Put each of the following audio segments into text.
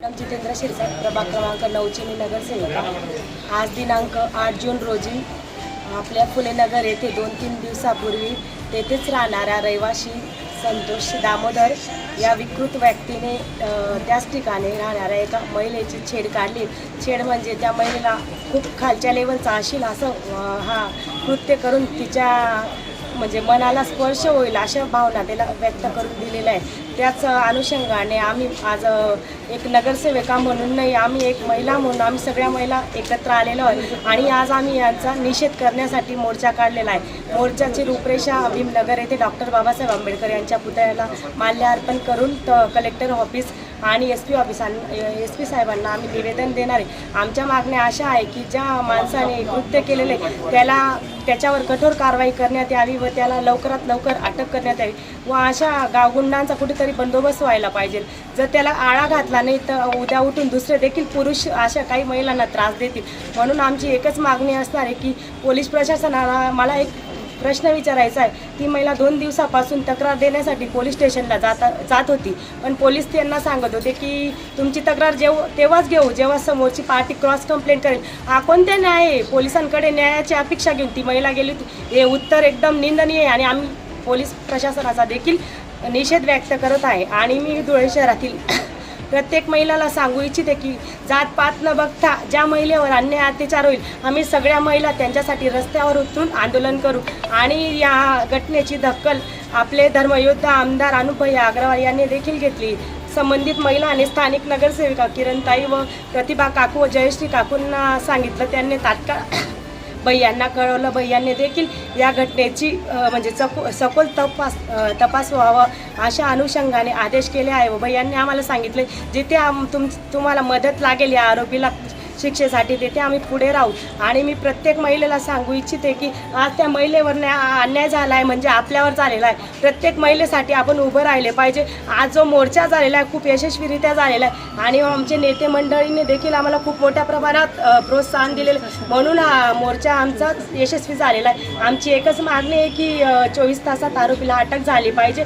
Madam Jitendra Shirsat, प्रभाग क्रमांक 9ची मी नगरसेविका। आज दिनांक 8 जून रोजी आपल्या फुले नगर येथे 2-3 दिवसापूर्वी तेथेच राहणाऱ्या रहिवासी संतोष दामोदर या विकृत व्यक्तीने त्याच ठिकाणी राहणाऱ्या एका महिलेची छेड काढली। छेड म्हणजे त्या महिलेला खूप खालच्या लेवलचा असेल असं हा कृत्य करून तिच्या म्हणजे मनाला स्पर्श होईल अशा भावना त्याला व्यक्त करून दिलेल्या आहे। त्याच अनुषंगाने आम्ही आज एक नगरसेविका म्हणून नाही, आम्ही एक महिला म्हणून आम्ही सगळ्या महिला एकत्र आलेलो आहे आणि आज आम्ही यांचा निषेध करण्यासाठी मोर्चा काढलेला आहे। मोर्चाची रूपरेषा भीमनगर येथे डॉक्टर बाबासाहेब आंबेडकर यांच्या पुतळ्याला माल्यार्पण करून कलेक्टर ऑफिस आणि एस पी साहेबांना आम्ही निवेदन देणार आहे। आमच्या मागण्या अशा आहे की ज्या माणसाने कृत्य केलेले त्याच्यावर कठोर कारवाई करण्यात यावी व त्याला लवकरात लवकर अटक करण्यात यावी व अशा गावगुंडांचा कुठेतरी बंदोबस्त व्हायला पाहिजे। जर त्याला आळा घातला नाही तर उद्या उठून दुसरे देखील पुरुष अशा काही महिलांना त्रास देतील। म्हणून आमची एकच मागणी असणार आहे की पोलीस प्रशासनाला मला एक प्रश्न विचारायचा आहे। ती महिला 2 दिवसापासून तक्रार देण्यासाठी पोलीस स्टेशनला जात होती, पण पोलीस त्यांना सांगत होते की तुमची तक्रार तेव्हाच घेऊ जेव्हा समोरची पार्टी क्रॉस कंप्लेंट करेल। हा कोणत्या न्याय आहे? पोलिसांकडे न्यायाची अपेक्षा घेऊन ती महिला गेली होती। हे उत्तर एकदम निंदनीय आहे आणि आम्ही पोलीस प्रशासनाचा देखील निषेध व्यक्त करत आहे। आणि मी धुळे शहरातील प्रत्येक महिलाला सांगू इच्छिते की जातपात न बघता ज्या महिलेवर अन्याय अत्याचार होईल आम्ही सगळ्या महिला त्यांच्यासाठी रस्त्यावर उतरून आंदोलन करू। आणि या घटनेची दखल आपले धर्मयोद्धा आमदार अनुपभाई अग्रवाल यांनी देखील घेतली। संबंधित महिला आणि स्थानिक नगरसेविका किरणताई व प्रतिभा काकू व जयश्री काकूंना सांगितलं, त्यांनी तात्काळ भैयांना कळवलं। भैयांनी देखील या घटनेची म्हणजे सखोल तपास व्हावा अशा अनुषंगाने आदेश केले आहे व भैयांनी आम्हाला सांगितले जिथे तुम्हाला मदत लागेल या आरोपीला शिक्षेसाठी तेथे आम्ही पुढे राहू। आणि मी प्रत्येक महिलेला सांगू इच्छिते की आज त्या महिलेवर अन्याय झाला आहे म्हणजे आपल्यावर झालेला आहे। प्रत्येक महिलेसाठी आपण उभं राहिले पाहिजे। आज जो मोर्चा झालेला आहे खूप यशस्वीरित्या झालेला आहे आणि आमचे नेते मंडळींनी देखील आम्हाला खूप मोठ्या प्रमाणात प्रोत्साहन दिलेलं, म्हणून हा मोर्चा आमचा यशस्वी झालेला आहे। आमची एकच मागणी आहे की 24 तासात आरोपीला अटक झाली पाहिजे।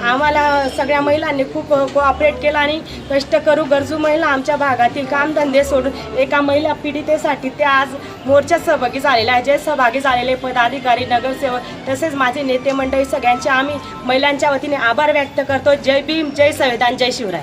आम्हाला सगळ्या महिलांनी खूप कोऑपरेट केलं आणि कष्ट करू गरजू महिला आमच्या भागातील कामधंदे सोडून एका महिला पीडितेसाठी ते आज मोर्चात सहभागी झालेले आहे। जे सहभागी झालेले पदाधिकारी, नगरसेवक तसेच माझे नेते मंडळी सगळ्यांचे आम्ही महिलांच्या वतीने आभार व्यक्त करतो। जय भीम, जय संविधान, जय शिवराय।